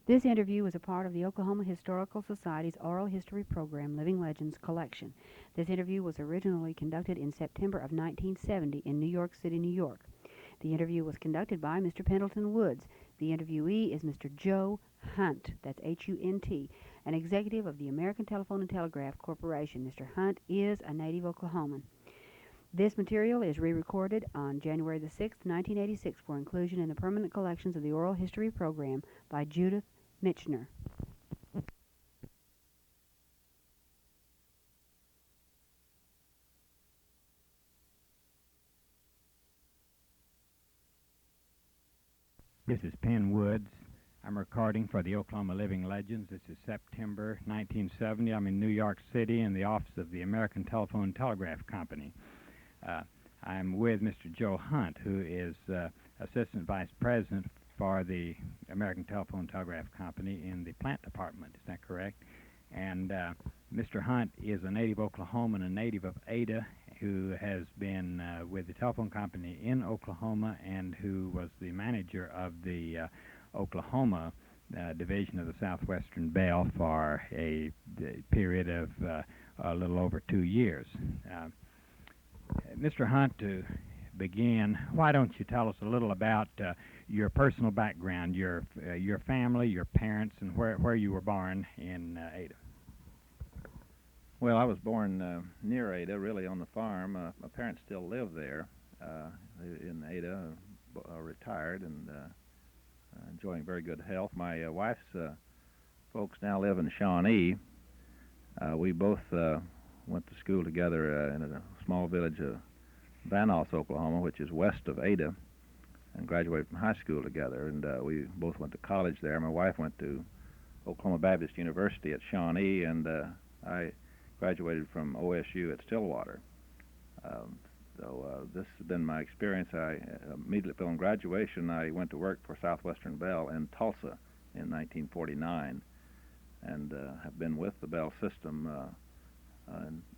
This interview is a part of the Oklahoma Historical Society's Oral History Program, Living Legends Collection. This interview was originally conducted in September of 1970 in New York City, New York. The interview was conducted by Mr. Pendleton Woods. The interviewee is Mr. Joe Hunt, that's Hunt, an executive of the American Telephone and Telegraph Corporation. Mr. Hunt is a native Oklahoman. This material is re-recorded on January the 6th, 1986 for inclusion in the permanent collections of the Oral History Program by Judith Michener. This is Penn Woods. I'm recording for the Oklahoma Living Legends. This is September 1970. I'm in New York City in the office of the American Telephone and Telegraph Company. I'm with Mr. Joe Hunt, who is Assistant Vice President for the American Telephone and Telegraph Company in the plant department. Is that correct? And Mr. Hunt is a native Oklahoman, a native of Ada, who has been with the telephone company in Oklahoma and who was the manager of the Oklahoma division of the Southwestern Bell for a period of a little over 2 years. Mr. Hunt, to begin, why don't you tell us a little about your personal background, your family, your parents, and where you were born in Ada? Well, I was born near Ada, really on the farm. My parents still live there in Ada, retired and enjoying very good health. My wife's folks now live in Shawnee. We both went to school together in a small village of Vanos, Oklahoma, which is west of Ada, and graduated from high school together. And we both went to college there. My wife went to Oklahoma Baptist University at Shawnee, and I graduated from OSU at Stillwater. So this has been my experience. I immediately upon graduation, I went to work for Southwestern Bell in Tulsa in 1949, and have been with the Bell system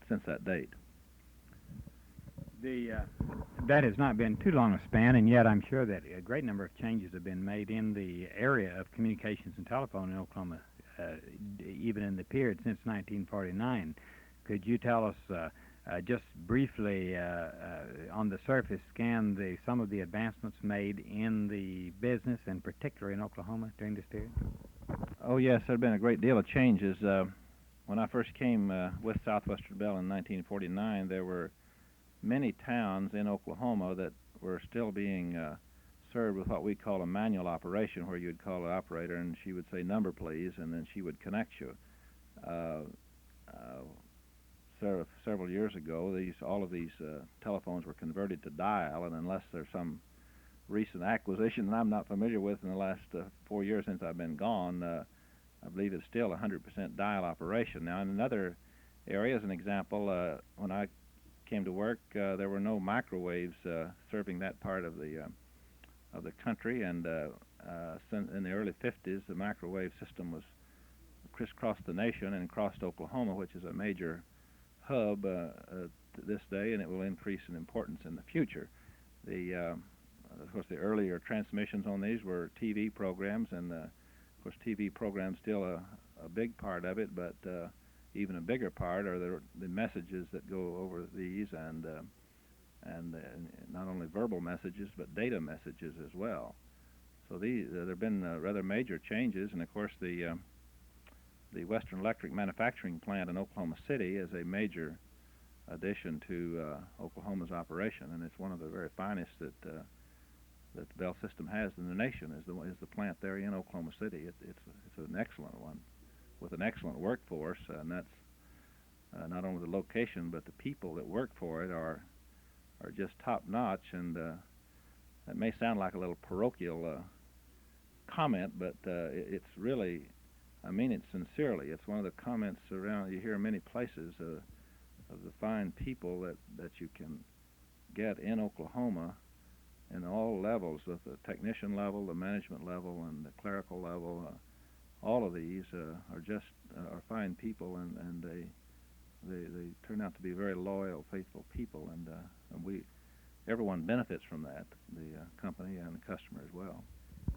since that date. That has not been too long a span, and yet I'm sure that a great number of changes have been made in the area of communications and telephone in Oklahoma, even in the period since 1949. Could you tell us just briefly, on the surface, scan some of the advancements made in the business, and particularly in Oklahoma during this period? Oh yes, there have been a great deal of changes. When I first came with Southwestern Bell in 1949, there were many towns in Oklahoma that were still being served with what we call a manual operation, where you'd call an operator and she would say, "Number please," and then she would connect you. Several years ago, all of these telephones were converted to dial, and unless there's some recent acquisition that I'm not familiar with in the last 4 years since I've been gone, I believe it's still 100% dial operation. Now, in another area, as an example, when I came to work, there were no microwaves serving that part of the country, and in the early 50s, the microwave system was crisscrossed the nation and crossed Oklahoma, which is a major hub to this day, and it will increase in importance in the future. Of course, the earlier transmissions on these were TV programs, and of course, TV programs still a big part of it, but even a bigger part are the messages that go over these, and not only verbal messages but data messages as well. So there have been rather major changes, and of course the Western Electric manufacturing plant in Oklahoma City is a major addition to Oklahoma's operation, and it's one of the very finest that the Bell system has in the nation. Is the plant there in Oklahoma City? It's an excellent one, with an excellent workforce, and that's not only the location but the people that work for it are just top notch. And that may sound like a little parochial comment, but it's really, I mean it sincerely. It's one of the comments around you hear in many places of the fine people that you can get in Oklahoma in all levels, with the technician level, the management level, and the clerical level. All of these are fine people, and they turn out to be very loyal, faithful people, and everyone benefits from that, the company and the customer as well.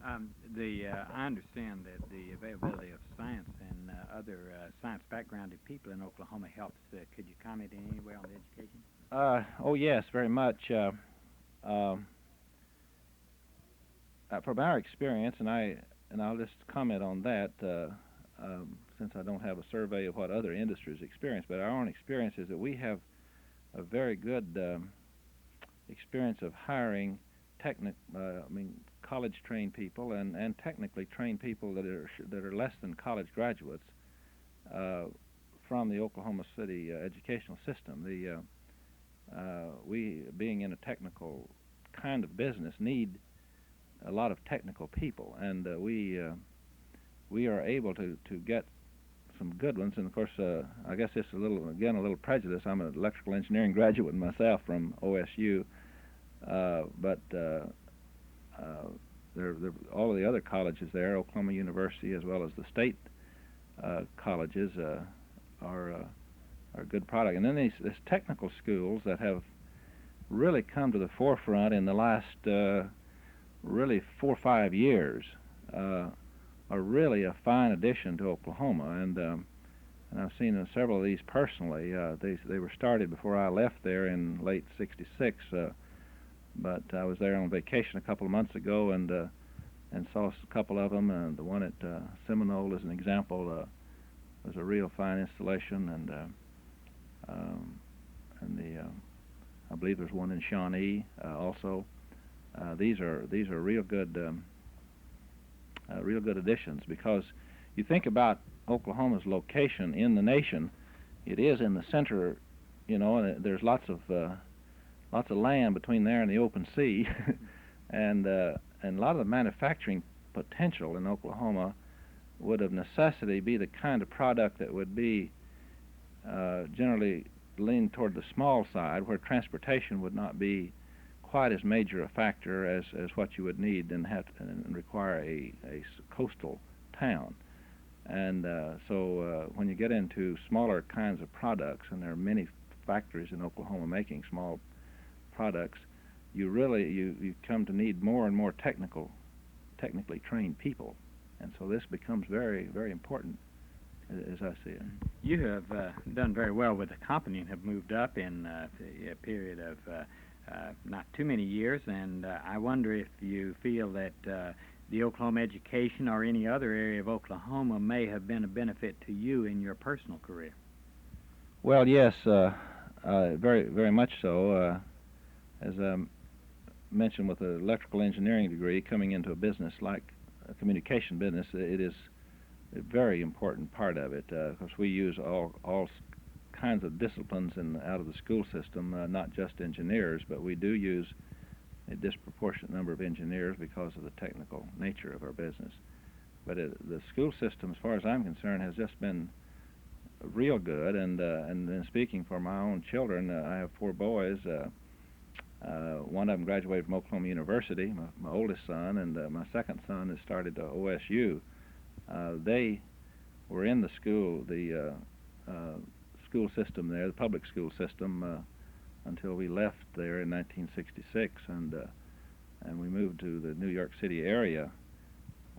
I understand that the availability of science and other science backgrounded people in Oklahoma helps. Could you comment in any way on the education? Oh yes, very much. From our experience, and I'll just comment on that since I don't have a survey of what other industries experience, but our own experience is that we have a very good experience of hiring college-trained people and technically trained people that are less than college graduates from the Oklahoma City educational system. We, being in a technical kind of business, need a lot of technical people, and we are able to get some good ones. And of course, I guess it's a little prejudice. I'm an electrical engineering graduate myself from OSU, but all of the other colleges there, Oklahoma University as well as the state colleges, are a good product. And then these technical schools that have really come to the forefront in the last really 4 or 5 years are really a fine addition to Oklahoma. And I've seen several of these personally. They were started before I left there in late '66. But I was there on vacation a couple of months ago and saw a couple of them. And the one at Seminole, as an example, was a real fine installation. And I believe there's one in Shawnee also. These are real good additions, because you think about Oklahoma's location in the nation. It is in the center, and there's lots of land between there and the open sea, and a lot of the manufacturing potential in Oklahoma would of necessity be the kind of product that would be generally lean toward the small side, where transportation would not be quite as major a factor as what you would need and require a coastal town. And so when you get into smaller kinds of products, and there are many factories in Oklahoma making small products, you come to need more and more technically trained people, and so this becomes very, very important, as I see it. You have done very well with the company and have moved up in a period of not too many years, and I wonder if you feel that the Oklahoma education or any other area of Oklahoma may have been a benefit to you in your personal career. Well, yes, very, very much so. As I mentioned, with an electrical engineering degree, coming into a business like a communication business, it is a very important part of it, because we use all kinds of disciplines out of the school system, not just engineers, but we do use a disproportionate number of engineers because of the technical nature of our business. But the school system, as far as I'm concerned, has just been real good. And then speaking for my own children, I have 4 boys. One of them graduated from Oklahoma University, my oldest son, and my second son has started to OSU. They were in the school system there, the public school system, until we left there in 1966, and we moved to the New York City area.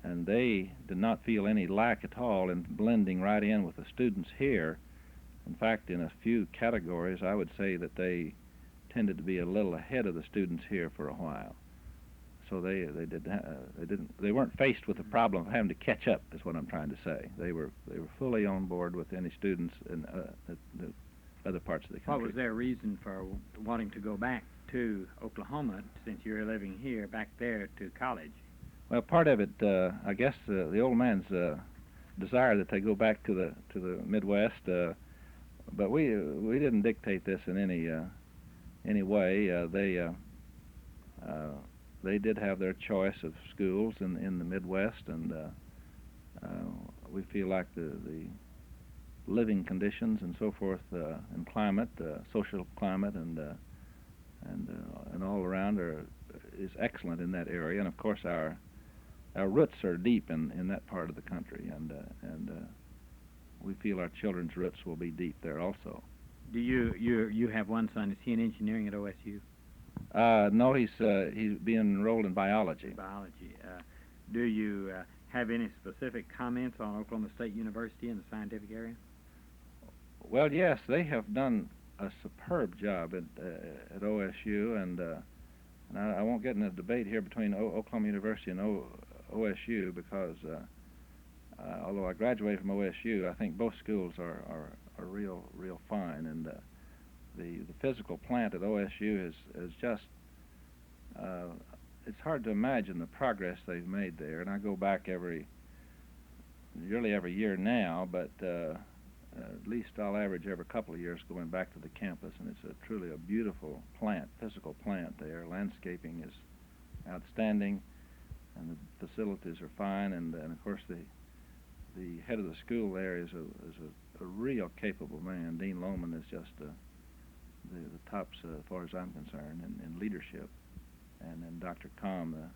And they did not feel any lack at all in blending right in with the students here. In fact, in a few categories, I would say that they tended to be a little ahead of the students here for a while. So they weren't faced with the problem of having to catch up, is what I'm trying to say. They were fully on board with any students in the other parts of the country. What was their reason for wanting to go back to Oklahoma, since you were living here, back there to college? Well, part of it, I guess, the old man's desire that they go back to the Midwest, but we didn't dictate this in any way. They did have their choice of schools in the Midwest, and we feel like the living conditions and so forth, and climate, social climate, and all around is excellent in that area. And of course, our roots are deep in that part of the country, and we feel our children's roots will be deep there also. Do you have one son? Is he in engineering at OSU? No, he's being enrolled in biology. Biology. Do you have any specific comments on Oklahoma State University in the scientific area? Well, yes, they have done a superb job at OSU, and I won't get in a debate here between Oklahoma University and OSU because although I graduated from OSU, I think both schools are real fine, and the physical plant at OSU is just it's hard to imagine the progress they've made there. And I go back nearly every year now, but at least I'll average every couple of years going back to the campus, and it's truly a beautiful plant, physical plant there. Landscaping is outstanding, and the facilities are fine, and of course the head of the school there is a real capable man. Dean Lohman is just the tops as far as I'm concerned in leadership, and then Dr. Comm, the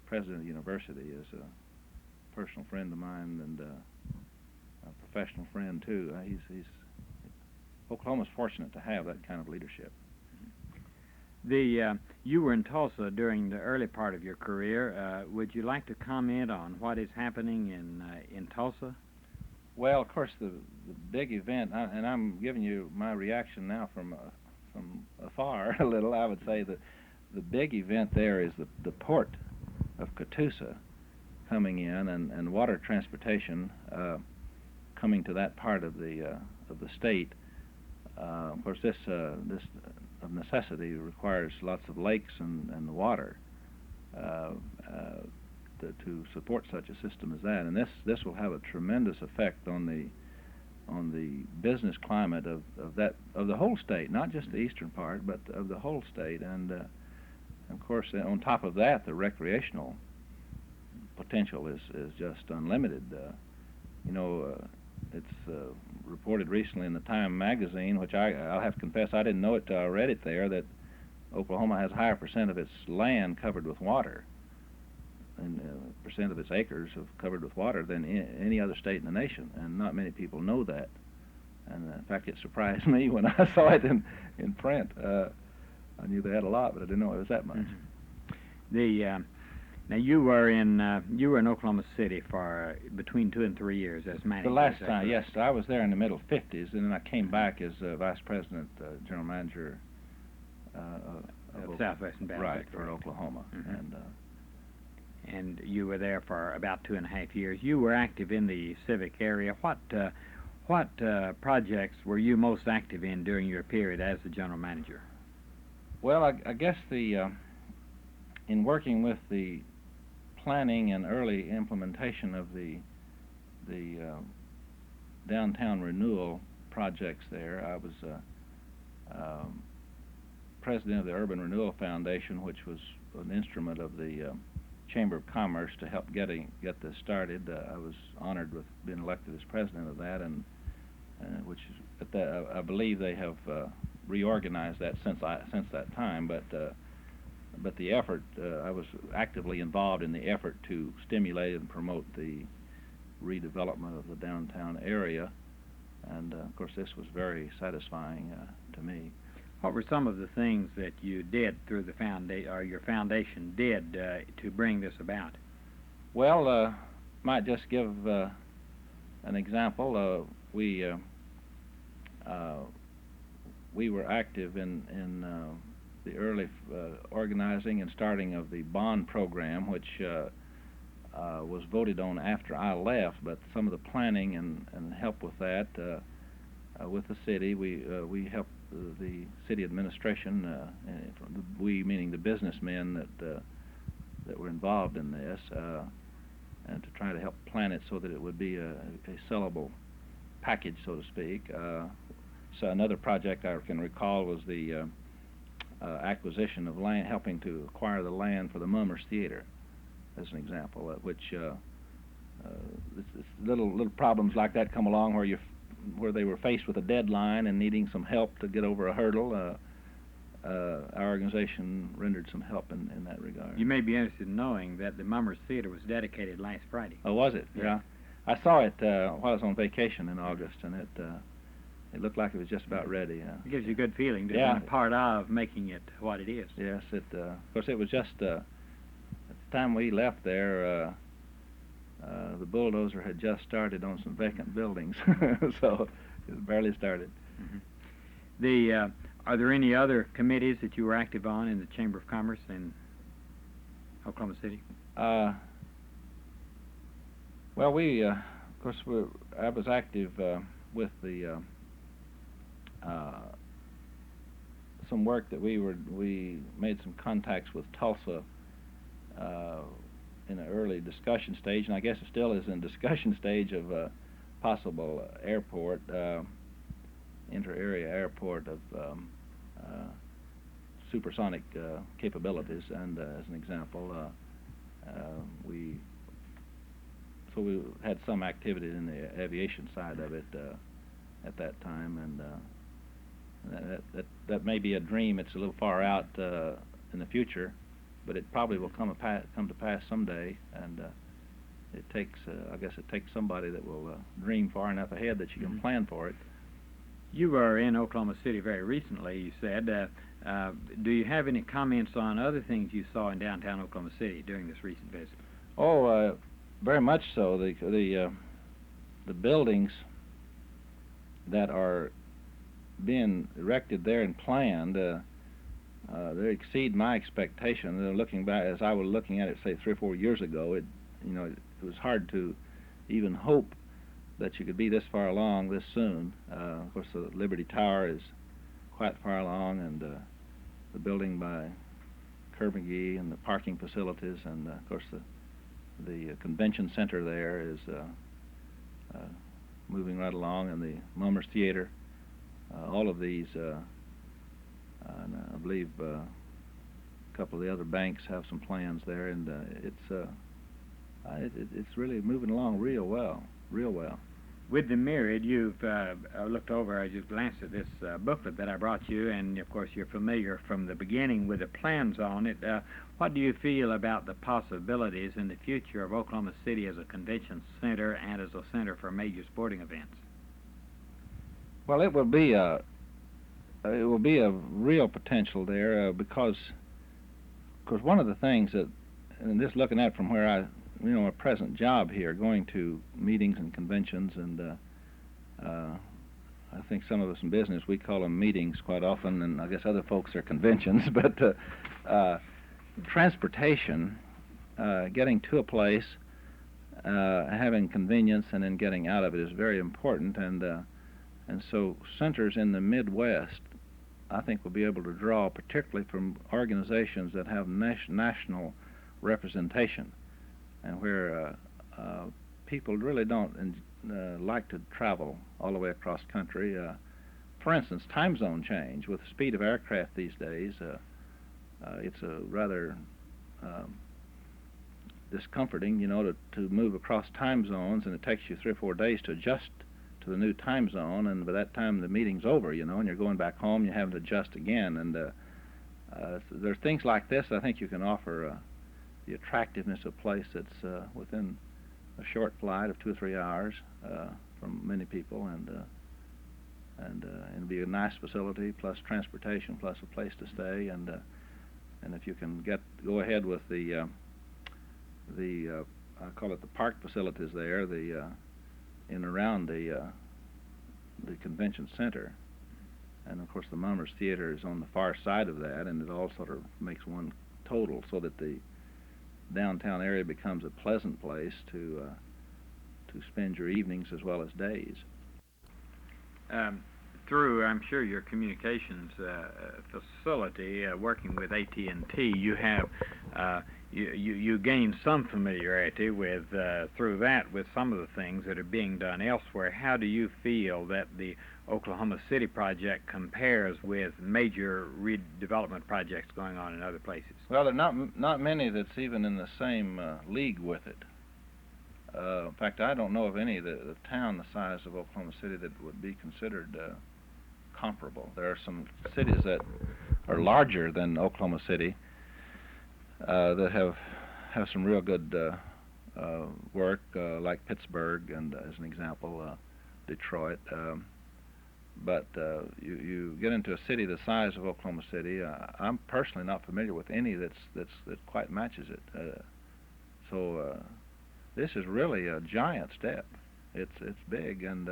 president of the university, is a personal friend of mine and a professional friend too. Oklahoma's fortunate to have that kind of leadership. You were in Tulsa during the early part of your career. Would you like to comment on what is happening in Tulsa? Well, of course, the big event, and I'm giving you my reaction now from afar a little. I would say that the big event there is the port of Catoosa coming in, and water transportation coming to that part of the state. Of course, this of necessity requires lots of lakes and water to support such a system as that, and this will have a tremendous effect on the business climate of the whole state, not just the eastern part, but of the whole state. And of course, on top of that, the recreational potential is just unlimited. It's reported recently in the Time magazine, which I'll have to confess I didn't know it till I read it there, that Oklahoma has a higher percent of its land covered with water, and percent of its acres covered with water than any other state in the nation, and not many people know that. And in fact, it surprised me when I saw it in print. I knew they had a lot, but I didn't know it was that much. Mm-hmm. Now you were in Oklahoma City for between 2 and 3 years as manager. The last time, yes, I was there in the middle 50s, and then I came back as vice president, general manager of Southwestern Baptist. Right, for Oklahoma. Mm-hmm. And you were there for about 2.5 years. You were active in the civic area. What projects were you most active in during your period as the general manager? Well, I guess in working with the planning and early implementation of the downtown renewal projects there, I was president of the Urban Renewal Foundation, which was an instrument of the Chamber of Commerce to help get this started. I was honored with being elected as president of that, and which is, I believe they have reorganized that since that time. But the effort, I was actively involved in the effort to stimulate and promote the redevelopment of the downtown area, and of course this was very satisfying to me. What were some of the things that you did through the your foundation did to bring this about? Well, might just give an example. We were active in the early organizing and starting of the bond program, which was voted on after I left, but some of the planning and help with that with the city, we helped the city administration, we meaning the businessmen that were involved in this, and to try to help plan it so that it would be a sellable package, so to speak. So another project I can recall was the acquisition of land, helping to acquire the land for the Mummers Theater, as an example, which little problems like that come along where they were faced with a deadline and needing some help to get over a hurdle. Our organization rendered some help in that regard. You may be interested in knowing that the Mummers Theater was dedicated last Friday. Oh, was it? Yeah. I saw it while I was on vacation in August, and it looked like it was just about ready. It gives you a good feeling to be a part of making it what it is. Yes, of course it was just time we left there, the bulldozer had just started on some vacant buildings, so it barely started. Mm-hmm. Are there any other committees that you were active on in the Chamber of Commerce in Oklahoma City? Well, of course, I was active with the some work that we made some contacts with Tulsa in an early discussion stage, and I guess it still is in discussion stage of a possible airport, inter-area airport of supersonic capabilities. And as an example, we had some activity in the aviation side of it at that time, and that may be a dream. It's a little far out in the future, but it probably will come to pass someday. And it takes, I guess, it takes somebody that will dream far enough ahead that you can plan for it. You were in Oklahoma City very recently, you said. Do you have any comments on other things you saw in downtown Oklahoma City during this recent visit? Oh, very much so. The buildings that are being erected there and planned, they exceed my expectation. Looking back, as I was looking at it, say 3 or 4 years ago, it was hard to even hope that you could be this far along this soon. Of course, the Liberty Tower is quite far along, and the building by Kerr McGee and the parking facilities, and of course the convention center there is moving right along, and the Mummers Theater. All of these, and I believe a couple of the other banks have some plans there, and it's really moving along real well. With the Myriad, you've looked over, I just glanced at this booklet that I brought you, and of course you're familiar from the beginning with the plans on it. What do you feel about the possibilities in the future of Oklahoma City as a convention center and as a center for major sporting events? Well, it will be a real potential there because one of the things that, and just looking at from where my present job here, going to meetings and conventions, and I think some of us in business, we call them meetings quite often, and I guess other folks are conventions, but transportation, getting to a place, having convenience, and then getting out of it is very important, and so centers in the Midwest, I think, will be able to draw particularly from organizations that have national representation, and where people really don't like to travel all the way across country. For instance, time zone change. With the speed of aircraft these days, it's a rather discomforting, to move across time zones, and it takes you 3 or 4 days to adjust to the new time zone, and by that time the meeting's over, and you're going back home, you have to adjust again, and there's things like this I think you can offer the attractiveness of a place that's within a short flight of 2 or 3 hours from many people, and it'll be a nice facility, plus transportation, plus a place to stay, and if you can go ahead with the I call it the park facilities there, in around the convention center, and of course the Mummers Theater is on the far side of that, and it all sort of makes one total, so that the downtown area becomes a pleasant place to spend your evenings as well as days. Through, I'm sure, your communications facility, working with At&t, you have you gain some familiarity with through that with some of the things that are being done elsewhere. How do you feel that the Oklahoma City project compares with major redevelopment projects going on in other places? Well, there are not many that's even in the same league with it. In fact, I don't know of any the town the size of Oklahoma City that would be considered comparable. There are some cities that are larger than Oklahoma City that have some real good work, like Pittsburgh, and as an example, Detroit. But you get into a city the size of Oklahoma City, I'm personally not familiar with any that quite matches it. This is really a giant step. It's big and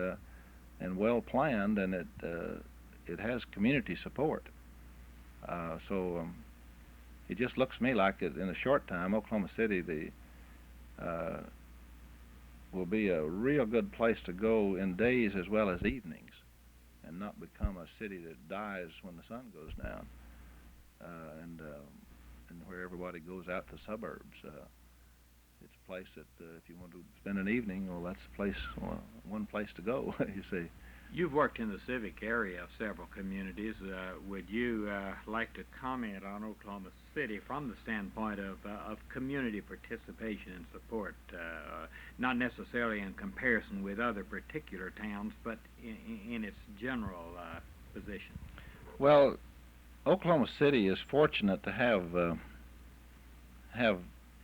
well planned, and it has community support. It just looks to me like in a short time, Oklahoma City will be a real good place to go in days as well as evenings, and not become a city that dies when the sun goes down, and where everybody goes out to suburbs. It's a place that if you want to spend an evening, well, that's a place, one place to go. You see. You've worked in the civic area of several communities. Would you like to comment on Oklahoma City from the standpoint of community participation and support, not necessarily in comparison with other particular towns, but in its general position? Well, Oklahoma City is fortunate to have a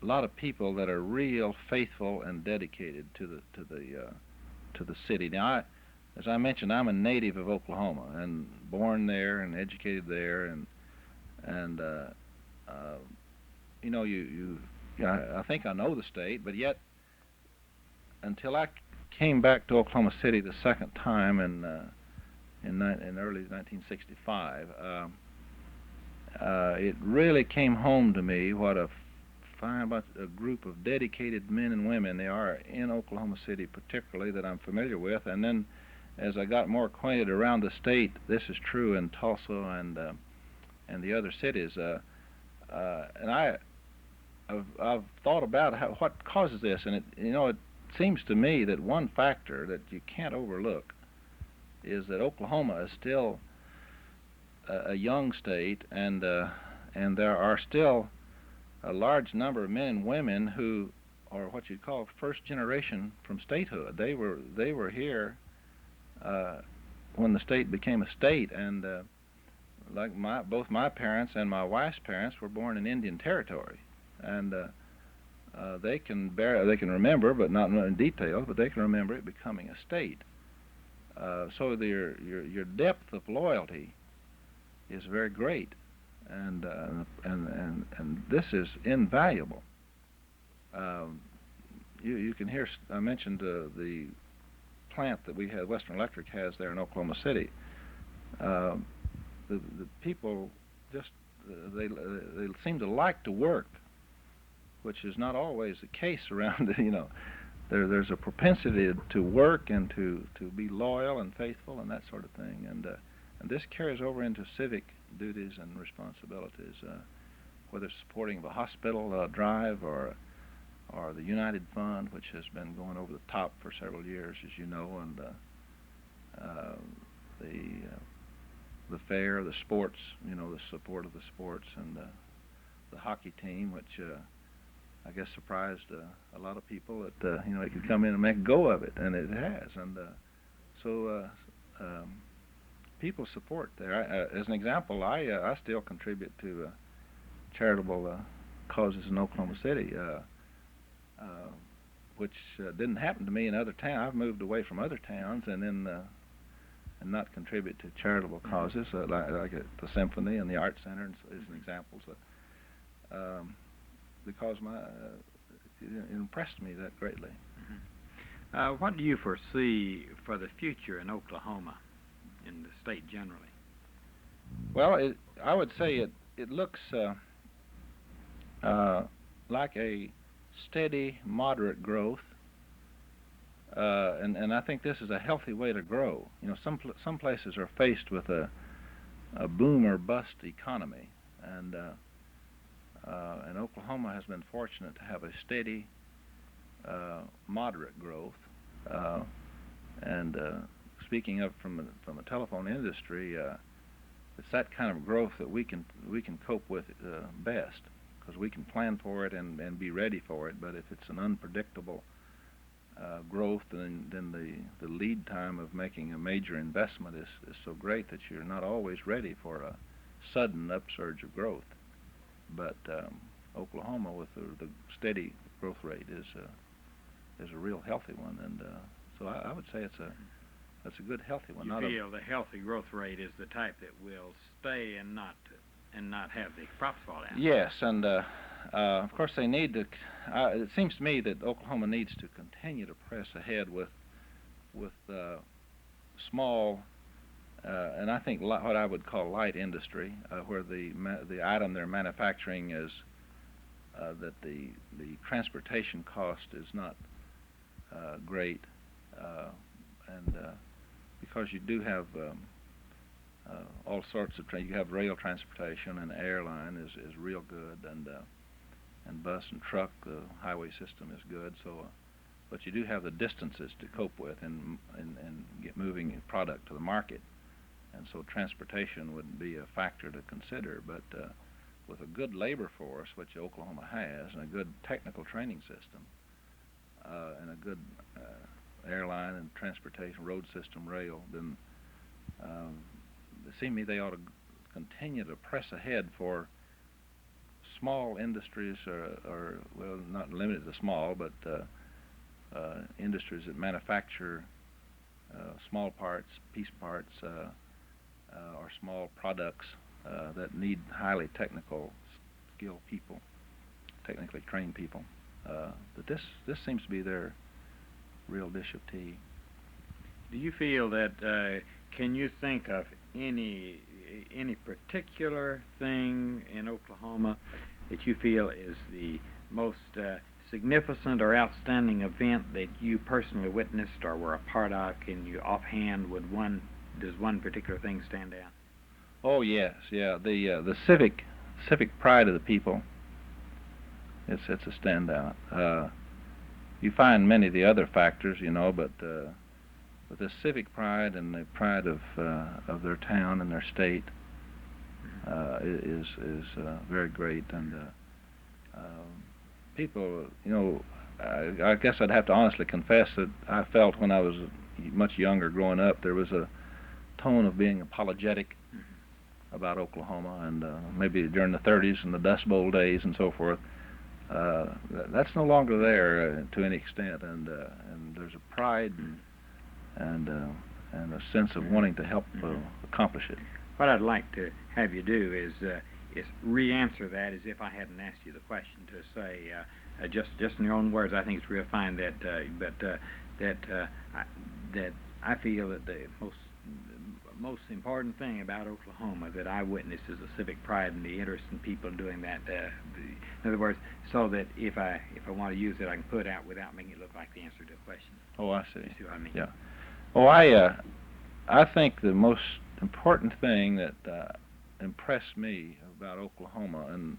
lot of people that are real faithful and dedicated to the city. Now, as I mentioned, I'm a native of Oklahoma and born there and educated there, and you know, I think I know the state, but yet until I came back to Oklahoma City the second time in early 1965, it really came home to me what a group of dedicated men and women they are in Oklahoma City, particularly, that I'm familiar with. And then as I got more acquainted around the state, this is true in Tulsa and the other cities. And I've thought about what causes this, and it seems to me that one factor that you can't overlook is that Oklahoma is still a young state, and there are still a large number of men and women who are what you'd call first generation from statehood. They were here when the state became a state, and like both my parents and my wife's parents were born in Indian Territory, and they can remember, but not in detail, but they can remember it becoming a state. So your depth of loyalty is very great, and this is invaluable. You can hear, I mentioned the plant that we had, Western Electric has there in Oklahoma City. The people just they seem to like to work, which is not always the case around. There's a propensity to work and to be loyal and faithful and that sort of thing, and this carries over into civic duties and responsibilities, whether it's supporting of a hospital drive or the United Fund, which has been going over the top for several years, as you know, and the fair, the sports, the support of the sports, and the hockey team, which I guess surprised a lot of people that it could come in and make a go of it, and it has, and so people support there. As an example, I still contribute to charitable causes in Oklahoma City, which didn't happen to me in other towns. I've moved away from other towns and then and not contribute to charitable causes like the Symphony and the Art Center as examples, because it impressed me that greatly. Mm-hmm. What do you foresee for the future in Oklahoma, in the state generally? Well, I would say it looks like a steady, moderate growth, and I think this is a healthy way to grow. Some places are faced with a boom or bust economy, and Oklahoma has been fortunate to have a steady, moderate growth. And speaking of from a telephone industry, it's that kind of growth that we can cope with best, because we can plan for it and be ready for it. But if it's an unpredictable growth, then the lead time of making a major investment is so great that you're not always ready for a sudden upsurge of growth. But Oklahoma, with the steady growth rate, is a real healthy one, and so I would say that's a good healthy one. You feel the healthy growth rate is the type that will stay and not have the crops fall down. Yes, and Of course, they need to. It seems to me that Oklahoma needs to continue to press ahead with small, and I think what I would call light industry, where the item they're manufacturing is that the transportation cost is not great, and because you do have all sorts of you have rail transportation, and airline is real good, and bus and truck, the highway system is good. So, but you do have the distances to cope with and get moving a product to the market, and so transportation would be a factor to consider. But with a good labor force, which Oklahoma has, and a good technical training system, and a good airline and transportation, road system, rail, then it seems to me they ought to continue to press ahead for small industries, or well, not limited to small, but industries that manufacture small parts, piece parts, or small products that need highly technical skilled people, technically trained people. But this seems to be their real dish of tea. Do you feel that, can you think of any particular thing in Oklahoma that you feel is the most significant or outstanding event that you personally witnessed or were a part of? Can you offhand, does one particular thing stand out? Oh yes, yeah. The civic pride of the people. It's a standout. You find many of the other factors, but the civic pride and the pride of their town and their state is very great. And people, I guess I'd have to honestly confess that I felt when I was much younger, growing up, there was a tone of being apologetic about Oklahoma, and maybe during the 30s and the Dust Bowl days and so forth. That's no longer there to any extent, and there's a pride and a sense of wanting to help accomplish it. What I'd like to have you do is re-answer that as if I hadn't asked you the question, to say just in your own words. I think it's real fine that I feel that the most important thing about Oklahoma that I witness is the civic pride and the interest in people doing that. In other words, so that if I want to use it, I can put it out without making it look like the answer to a question. Oh, I see. You see what I mean? Yeah. Oh, I think the most important thing that impressed me about Oklahoma, and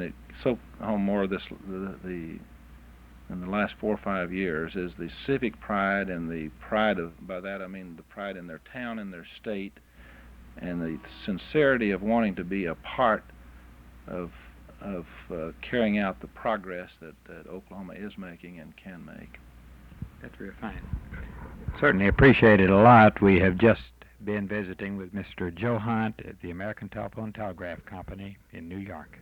it so home more in the last 4 or 5 years, is the civic pride, and the pride by that I mean the pride in their town and their state, and the sincerity of wanting to be a part of carrying out the progress that Oklahoma is making and can make. That's real fine. Certainly appreciate it a lot. We have just been visiting with Mr. Joe Hunt at the American Telephone Telegraph Company in New York.